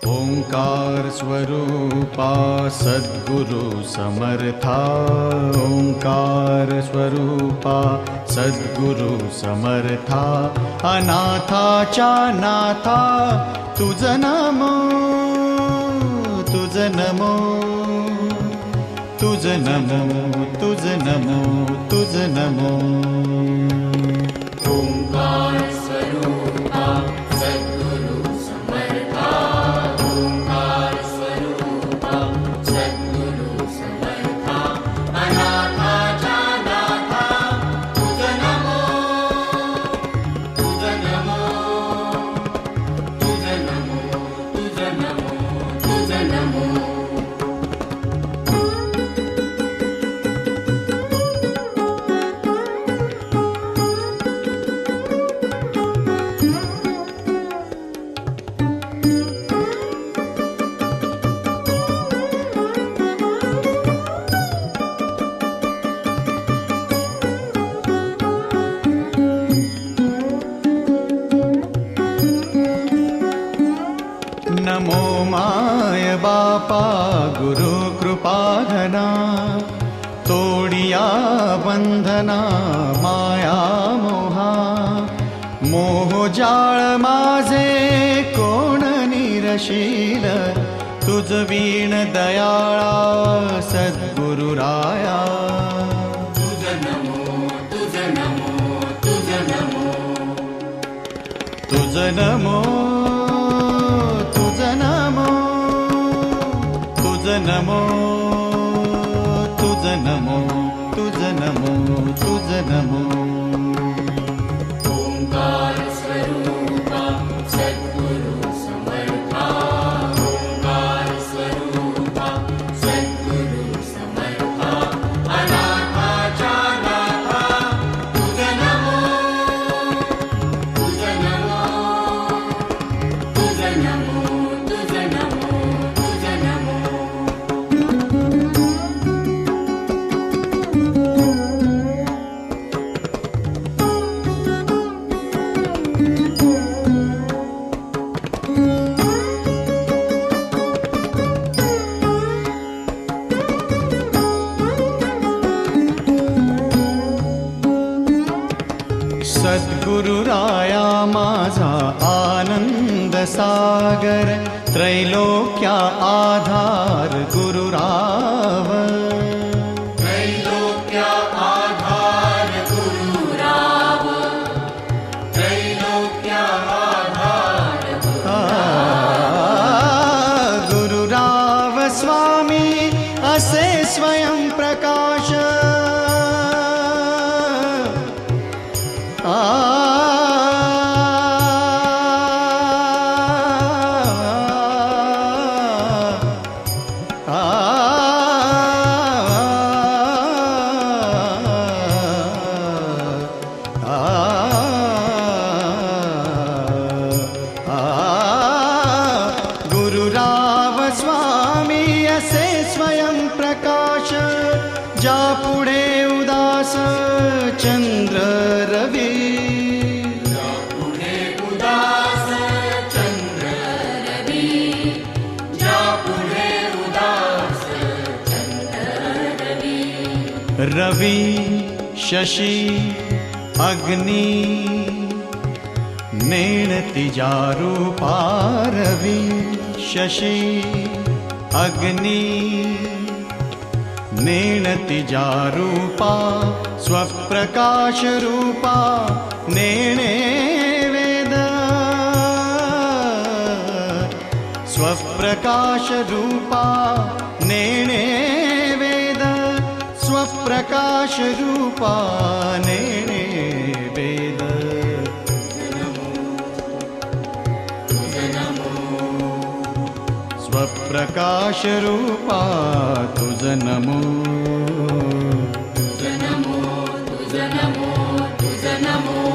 ओंकार स्वरूपा सद्गुरु समर्था, ओंकार स्वरूपा सद्गुरु समर्था, अनाथाच्या नाथा तुझ नमो, तुझ नमो, तुझ नमो, तुझ नमो, तुझ नमो. ओंकार स्वरूपा सद्गुरु समर्था, ओंकार स्वरूपा सद्गुरु समर्था, अनाथाच्या नाथा तुझ नमो, तुझ नमो, तुझ नमो, तुझ नमो, तुझ नमो. नमो माय बापा गुरु कृपाघना, तोडिया बंधना माया मोहा, मोहजाळ माझे कोण निरशील, तुझ वीण दयाळा सद्गुरु राया. तुझ नमो, तुझ नमो, तुझ नमो. तुझ नमो, तुझ नमो, तुझ नमो, तुझ नमो, तुझ नमो, तुझ नमो. ओंकार स्वरूपा सद्गुरु समर्था, ओंकार स्वरूपा सद्गुरु समर्था, अनाथाच्या नाथा तुझ नमो, तुझ नमो, तुझ नमो, तुझ नमो, तुझ नमो. सद्गुरु राया माझा आनंद सागर, त्रैलोक्या आधार गुरुराव. त्रैलोक्या आधार गुरुराव, त्रैलोक्या आधार गुरुराव स्वामी असे स्वयं प्रकाश, गुरुराव स्वामी असे स्वयं प्रकाश, जा पुढे उदास चंद्र रवी. पुढे उदास चंद्र रवी, जा पुढे उदास चंद्र रवी. रवी शशी अग्नि नेण तिजा रूपा, रवी शशी अग्नि नेण तिजा रूपा, स्वप्रकाश रूपा नेणे वेद, स्वप्रकाश रूपा नेणे वेद, स्वप्रकाश रूपा नेणे वेद. स्वप्रकाश रूपा तुझ नमो, तुझ नमो, तुझ नमो, तुझ नमो.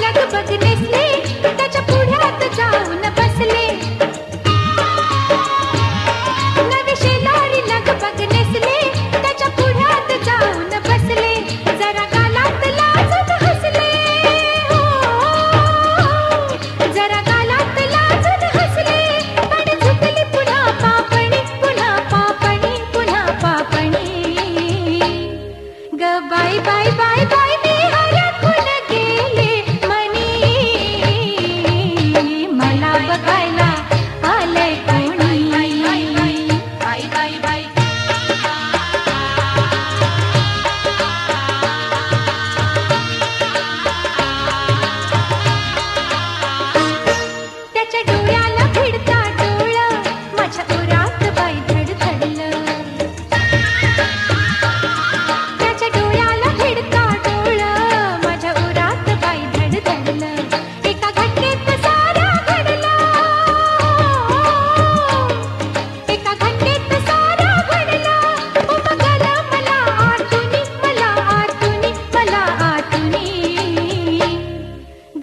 लगबग नेसले, त्याच्या पुढ्यात जाऊन बसले. नवी शेलारी लगबग नेसले, त्याच्या पुढ्यात जाऊन बसले. जरा गालात लाजून हसले, हो, जरा गालात लाजून हसले. पण झुकली पुन्हा पापणी, पुन्हा पापणी, पुन्हा पापणी. ग बाय बाय बाय बाय मी हरखून गेले मनी, मला बघायला आलंय कोणी. बाय बाय बाय. त्याच्या डोळ्याला भिडता डोळं, माझ्या उरात बाई धडधडलं. त्याच्या डोळ्याला भिडता डोळं, माझ्या उरात बाई धडधडलं. एका घटनेत सारा घडला, एका घटनेत सारा घडला. उमगलं मला आतुनी, मला आतुनी, मला आतुनी.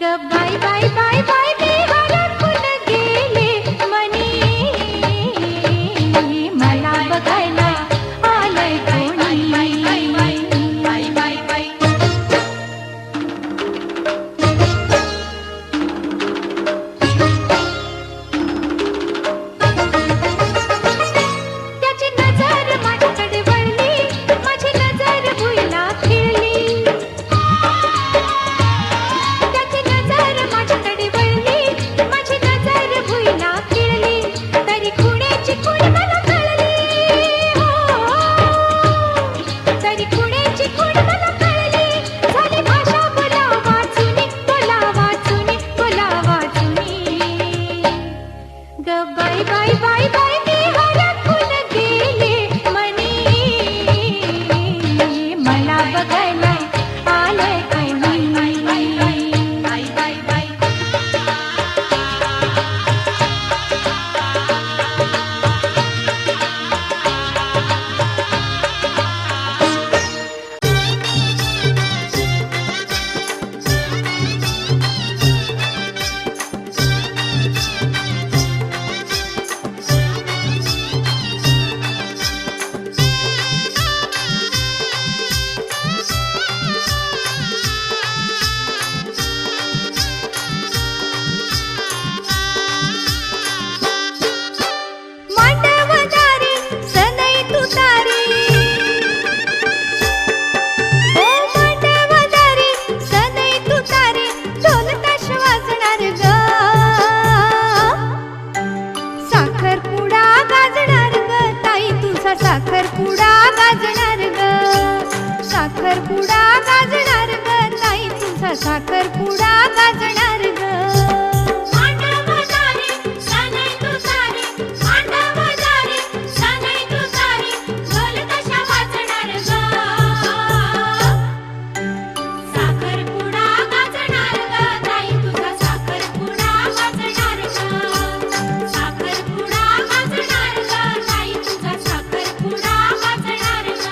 ग बाय बाय बाय बाय मी हरखून गेले मनी, मला बघायला आलंय कोणी. बाय बाय बाय बाय. त्याची नजर माझ्याकडे वळली, माझी नजर भुईला खिळली. त्याची नजर माझ्याकडे वळली, माझी नजर भुईला खिळली. तरी खुणेची खूण मला कळली, हो, तरी खुणेची खूण मला कळली. झाली भाषा बोला वाचुनी, बोला वाचुनी, बोला वाचुनी. ग बाय बाय बाय बाय मी हरखून गेले मनी, मला बघायला आलंय कोणी. बाय बाय बाय. मांडवदारी सनई तुतारी, ओ मांडवदारी सनई तुतारी, ढोल ताश वाजणार ग. साखरपुडा गाजणार ग ताई, तुझा साखरपुडा गाजणार ग. साखरपुडा गाजणार ग ताई, तुझा साखरपुडा गाजणार ग. मांडवदारी सनई तुतारी, मांडवदारी सनई तुतारी, ढोल ताश वाजणार ग. साखरपुडा गाजणार ग ताई, तुझा साखरपुडा गाजणार ग. साखरपुडा गाजणार ग ताई, तुझा साखरपुडा गाजणार ग.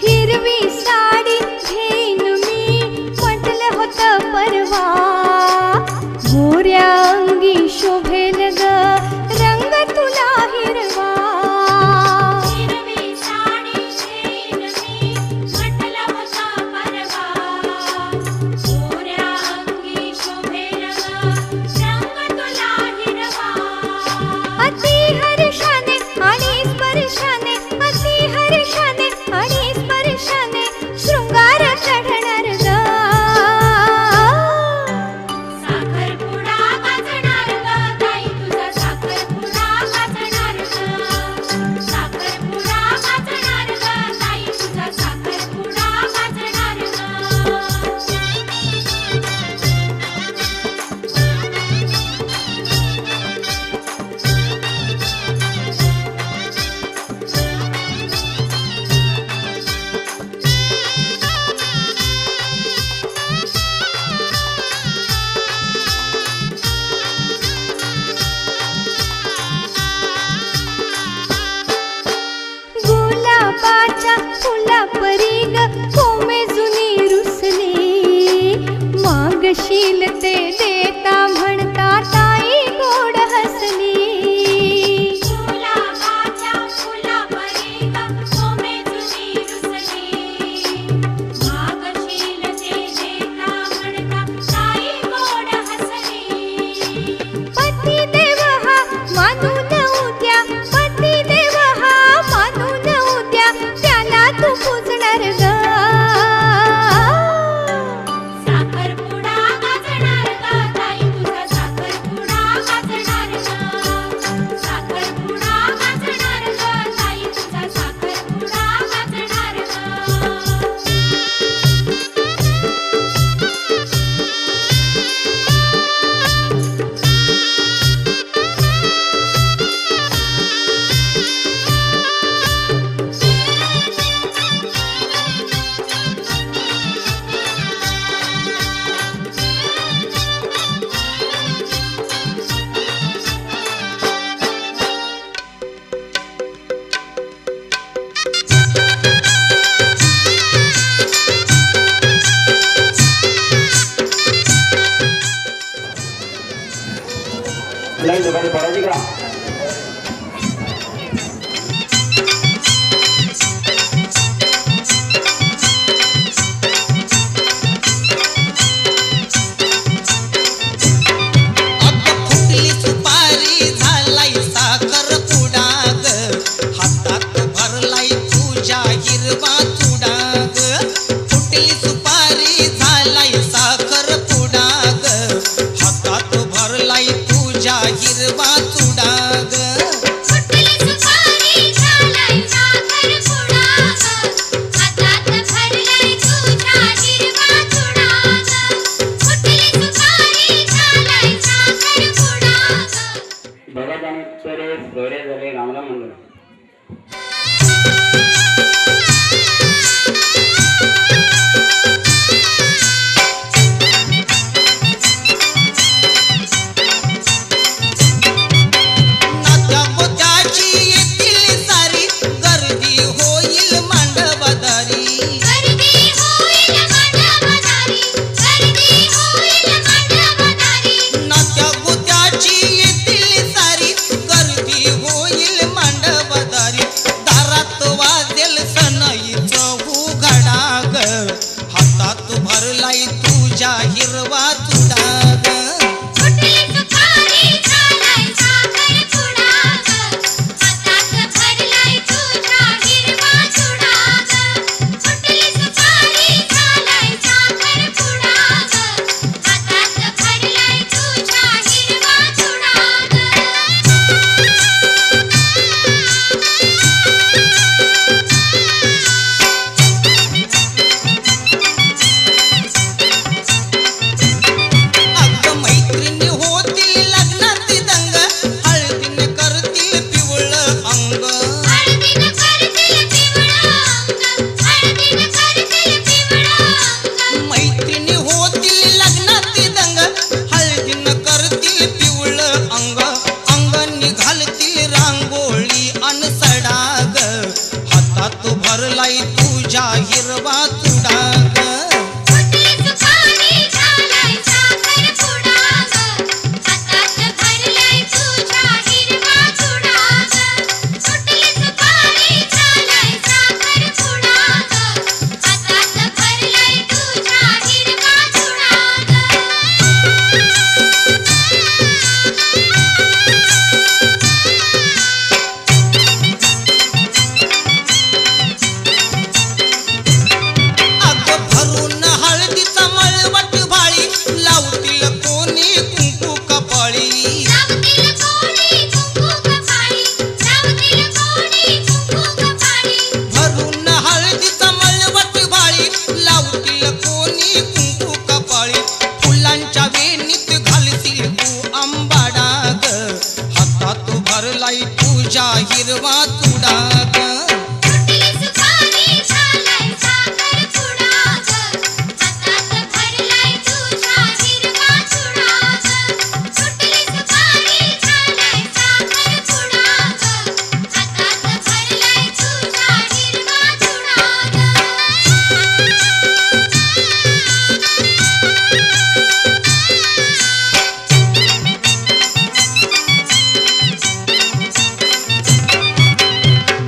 हिरवी साडी घेईन मी, म्हटलं होतं परवा. गोऱ्या अंगी शोभेल ग रंग तुला हिरवा. हिरवी साडी घेईन मी, म्हटलं होतं परवा. गोऱ्या अंगी शोभेल ग रंग तुला हिरवा. अति हर्षाने आणि स्पर्शाने, अति हर्षाने आणि स्पर्शाने शृंगार चढणार ग. साखरपुडा गाजणार ग ताई, तुझा साखरपुडा गाजणार ग. साखरपुडा गाजणार ग ताई, तुझा साखरपुडा गाजणार ग. जय रामराम मंडळ.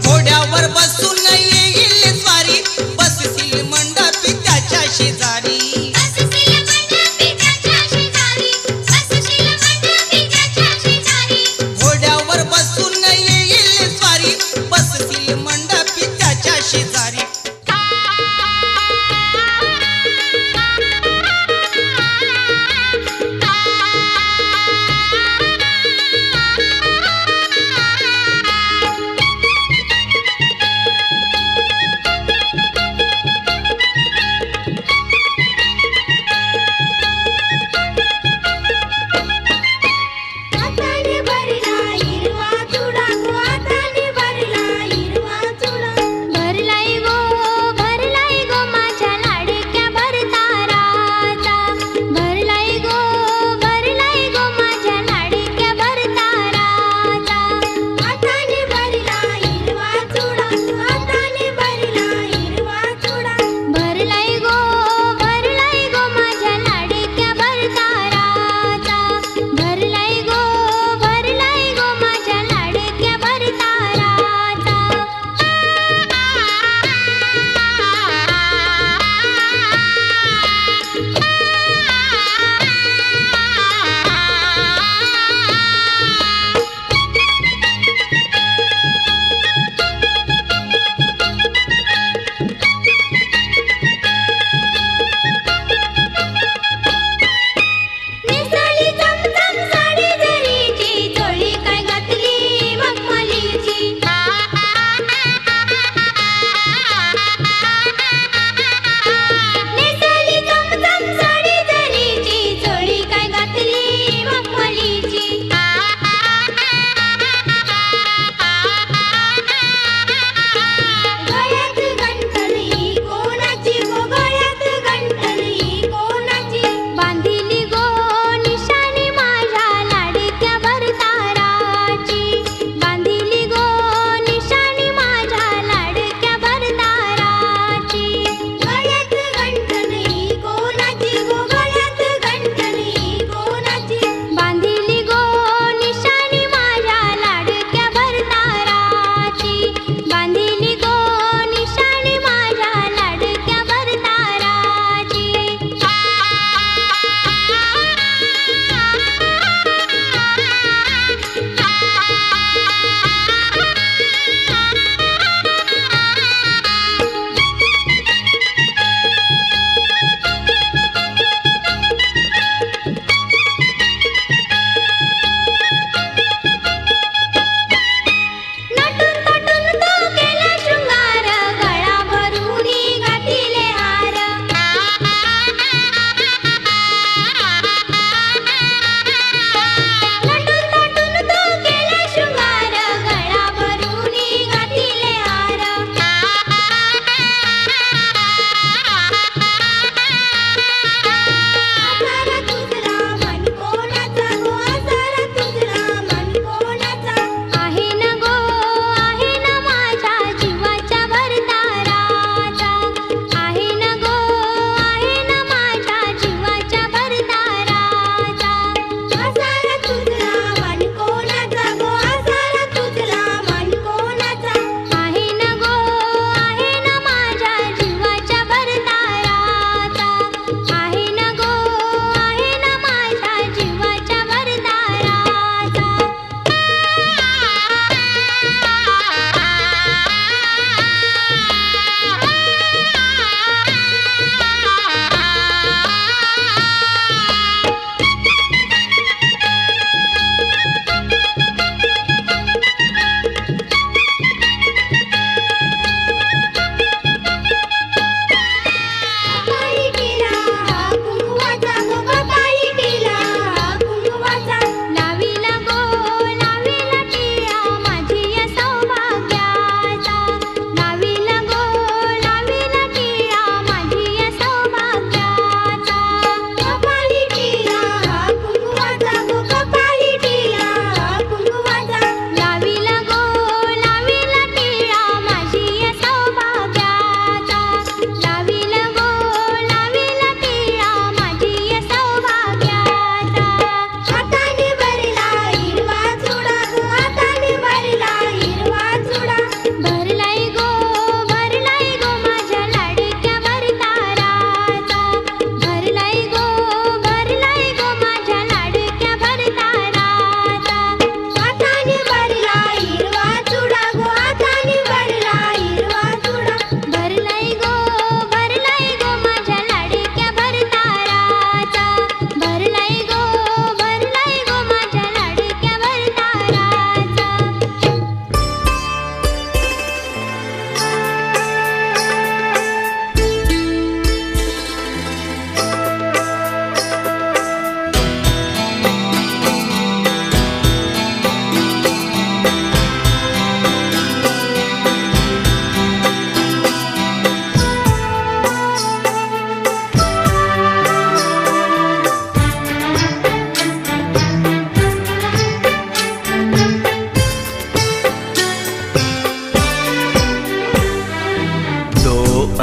घोड्यावर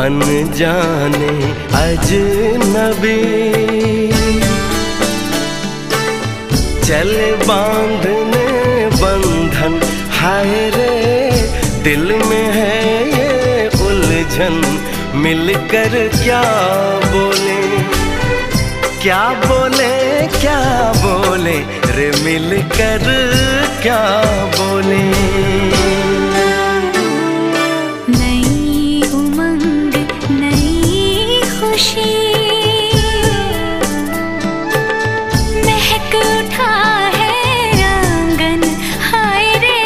अनजाने अजनबी, चले बांधने बंधन, हाय रे दिल में है ये उलझन, मिलकर क्या बोले, क्या बोले, क्या बोले रे, मिलकर क्या बोले। नई उमंग नई खुशी, महक उठा है आंगन, हाय रे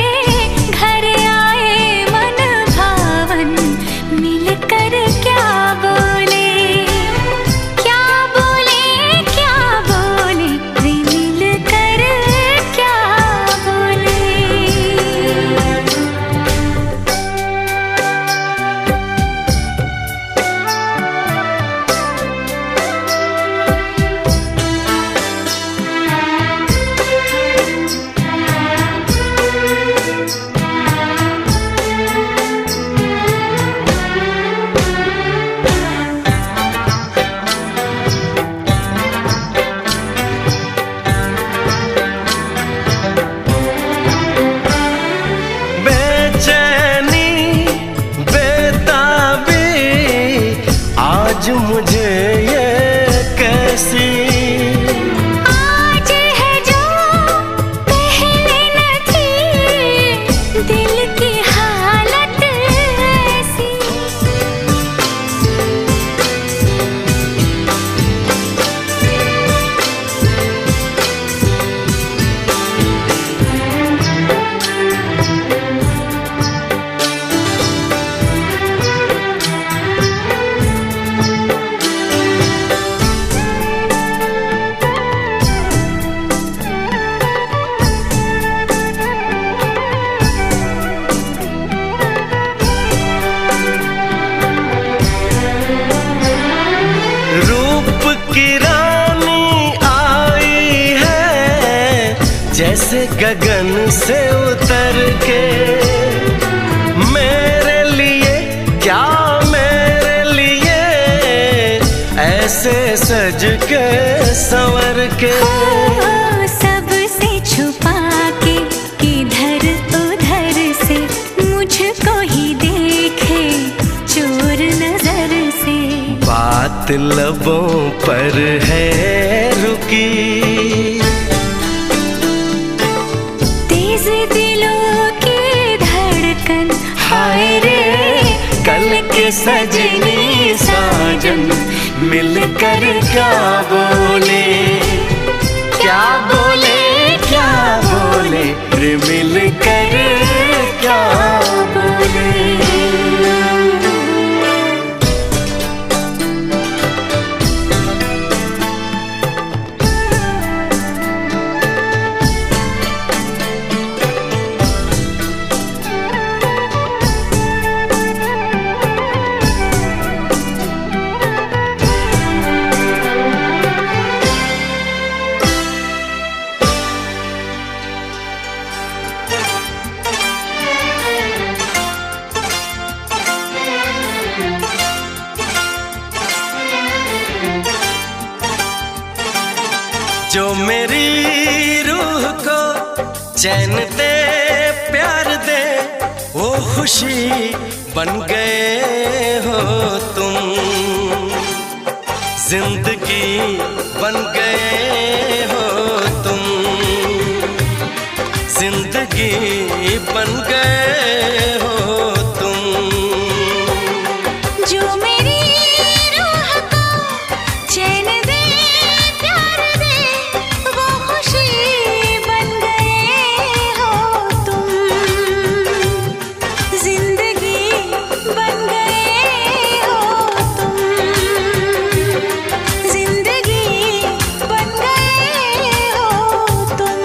घर आए मन भावन, मिलकर क्या बोले, क्या बोले, क्या बोले रे, मिलकर क्या बोले। बेचैनी बेताबी आज मुझे ये कैसी, आज है जो पहले न थी, दिल की हालत ऐसी। रूप की रानी आई है जैसे गगन से उतर के, मेरे लिए क्या मेरे लिए ऐसे सज के संवर के। ओ, सबसे छुपा के किधर उधर से, मुझको ही देखे चोर नजर से। बात लबों पर है रुकी, तेज दिलों की धड़कन, हाय रे कल के सजनी साजन, मिलकर क्या बोले, क्या बोले, क्या बोले रे, मिलकर क्या बोले। जो मेरी रूह को चैन दे प्यार दे, वो खुशी बन गए हो तुम, जिंदगी बन गए हो तुम, जिंदगी बन गए हो तुम। जो मेरी रूह को चैन दे प्यार दे, वो खुशी बन गए हो तुम, जिंदगी बन गए हो तुम, जिंदगी बन गए हो तुम।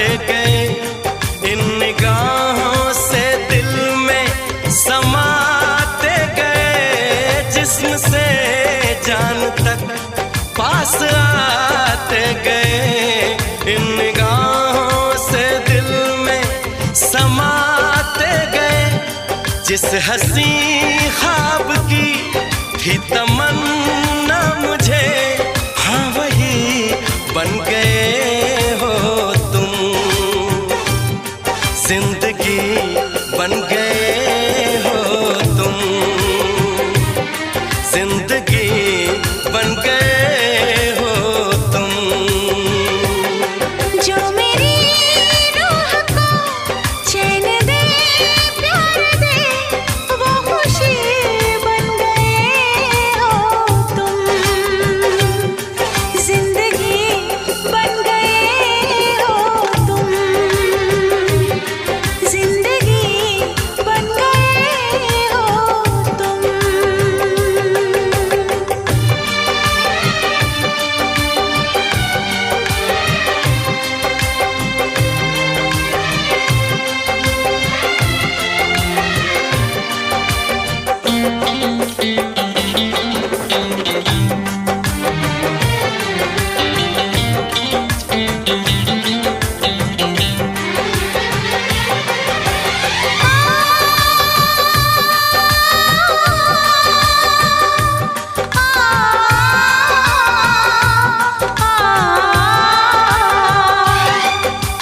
आते गए, इन निगाहों से दिल में समाते गए, जिस्म से जान तक पास आते गए, इन निगाहों से दिल में समाते गए। जिस हंसी ख्वाब की थी तमन्ना मुझे, हाँ वही बन गए हो तुम। जिंदगी बन गए हो तुम, जिंदगी बन गए हो तुम। जो मेरी रूह को चैन दे, प्यार दे, वो खुशी बन गए हो तुम। जिंदगी बन गए हो तुम, जिंदगी बन गए हो तुम।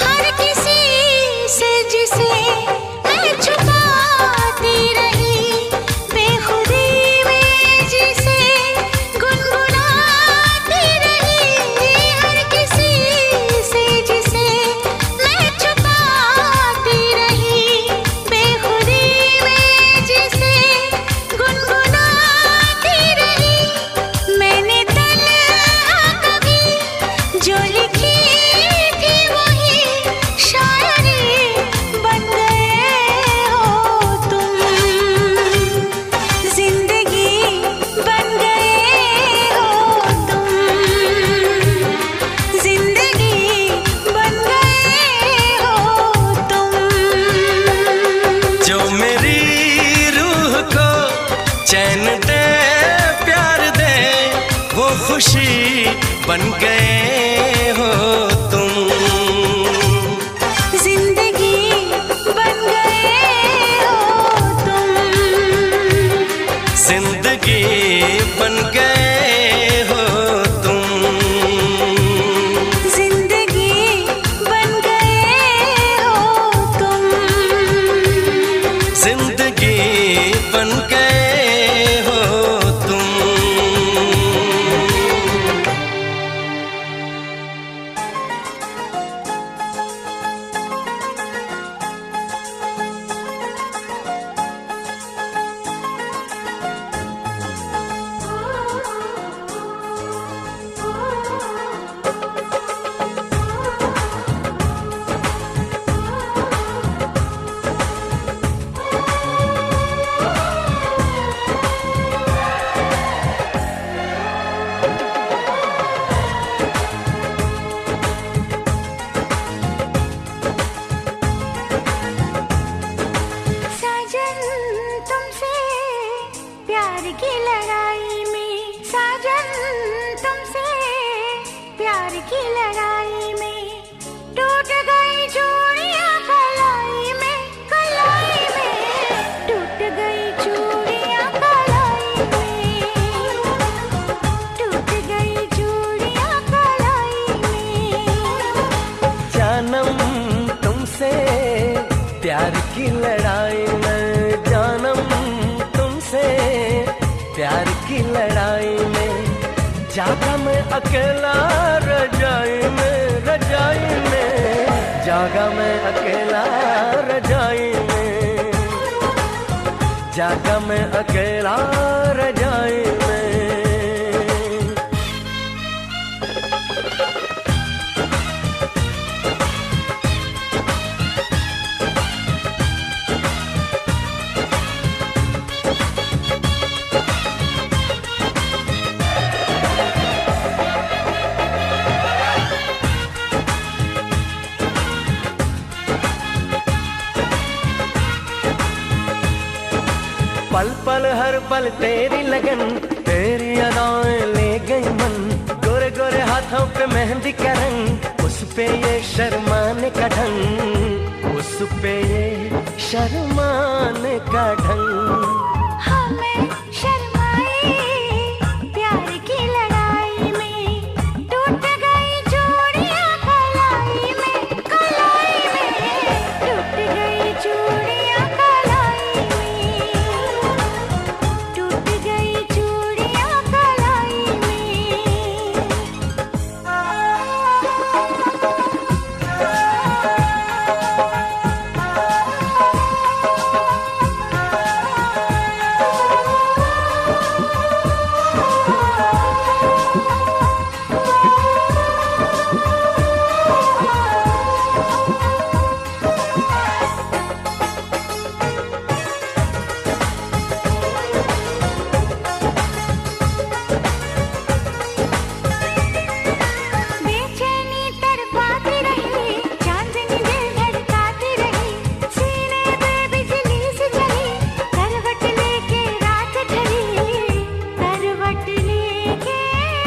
हर किसी से जिसे मैं छुपाती रही, बेखुदी में जिसे गुनगुनाती रही। हर किसी से जिसे मैं छुपाती रही, बेखुदी में जिसे गुनगुनाती रही। मैंने तन्हा कभी जो लिखी थी वही शायरी बन गए हो तुम। जिंदगी बन गए हो तुम, जिंदगी बन गए हो तुम। जो मेरी रूह को चैन दे, प्यार दे, वो खुशी बन गए हो तुम। जिंदगी बन गए हो तुम, जिंदगी बन गए हो तुम। जिंदगी बन गए हो तुम। जिंदगी बन गए हो तुम। साजन तुमसे प्यार की लड़ाई में, साजन तुमसे प्यार की लड़ाई में टूट गई चूड़ियां कलाई में, कलाई में टूट गई चूड़ियां कलाई में, टूट गई चूड़ियां कलाई में। जानम तुमसे प्यार की लड़ाई में, जानम तुमसे प्यार की लड़ाई में जागा मैं अकेला रजाई में, रजाई में जागा मैं अकेला रजाई में, जागा मैं अकेला रजाई में। पल पल हर पल तेरी लगन, तेरी अदाएं ले गई मन। गोरे गोरे हाथों पे मेहंदी का रंग, उस पे ये शर्माने का ढंग, उस पे ये शर्माने का ढंग। हमें शर्माए प्यार की लड़ाई में, टूट गई चूड़ियां कलाई में, कलाई में टूट गई चूड़ियां कलाई में, टूट गई चूड़ियां कलाई में। बेचैनी तड़पाती रही, चांदनी दिल धड़काती रही, सीने पे बिजली सी जली, करवट लेके रात ढली, करवट लेके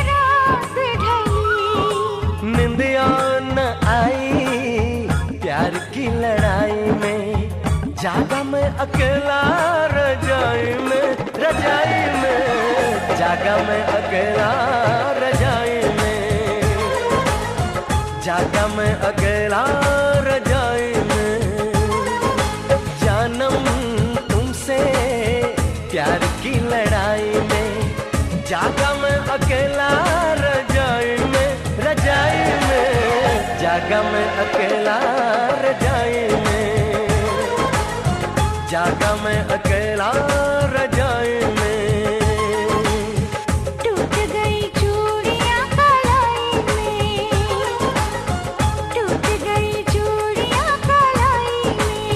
रात ढली। निंदिया न आई प्यार की लड़ाई में, जागा मैं अकेला रजाई में, रजाई में जागा मैं अकेला रजाई में, जागा मैं अकेला रजाई में। जानम तुमसे प्यार की लड़ाई में, जागा मैं अकेला रजाई में, रजाई में जागा मैं अकेला रजाई में, जागा मैं अकेला रजाई में। टूट गई चूड़ियां कलाई में, टूट गई चूड़ियां कलाई में।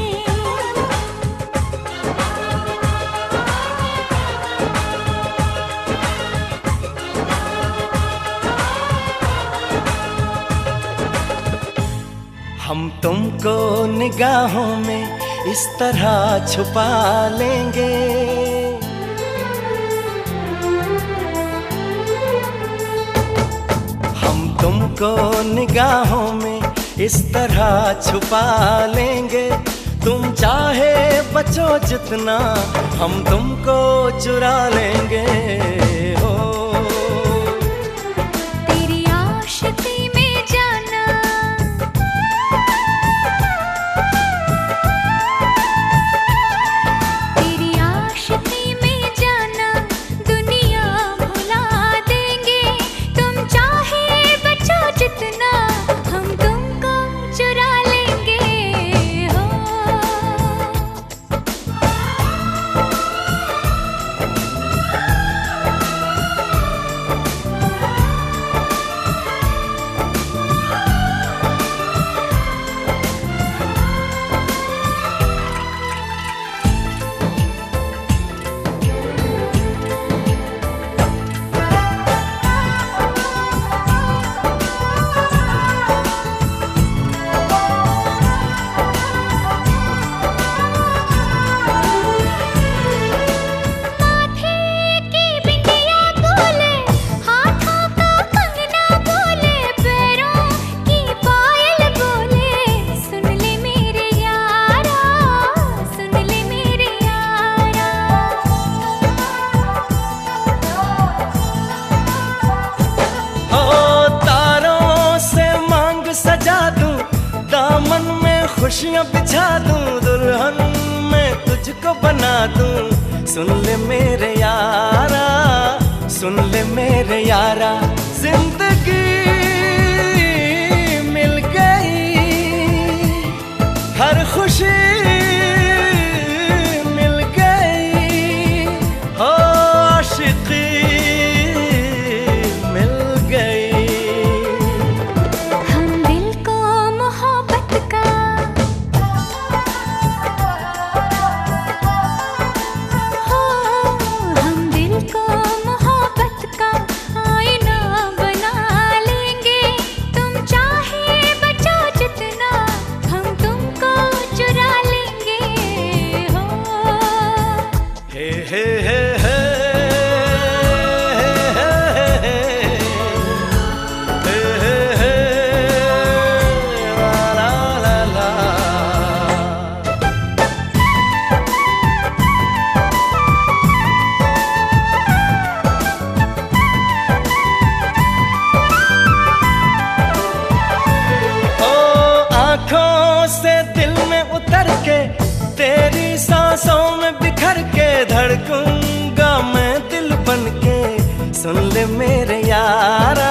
हम तुमको निगाहों में इस तरह छुपा लेंगे, हम तुमको निगाहों में इस तरह छुपा लेंगे। तुम चाहे बचो जितना, हम तुमको चुरा लेंगे। हो तेरी आशिकी में जाना, तेरी आशिकी में जाना, दुनिया भुला देंगे। तुम चाहे बचो जितना, हम तुमको चुरा लेंगे। हो माथे की बिंदिया बोले, हाथों का कंगना बोले, पैरों की पायल बोले, सुन ले मेरे यारा, सुन ले मेरे यारा। हो तारों से मांग सजा दूं, दामन में खुशियां बिछा दूं, दुल्हन मैं तुझको बना दूं। सुन ले मेरे यारा, सुन ले मेरे यारा, जिंदगी मिल गई, हर खुशी मिल गई। हो आशिकी मिल गई। हम दिल को मोहब्बत का, हो हम दिल को मोहब्बत का आईना बना लेंगे। तुम चाहे बचो जितना, हम तुमको चुरा लेंगे। से दिल में उतर के तेरी सांसों में बिखर के धड़कूंगा मैं दिल बन के। सुन ले मेरे यारा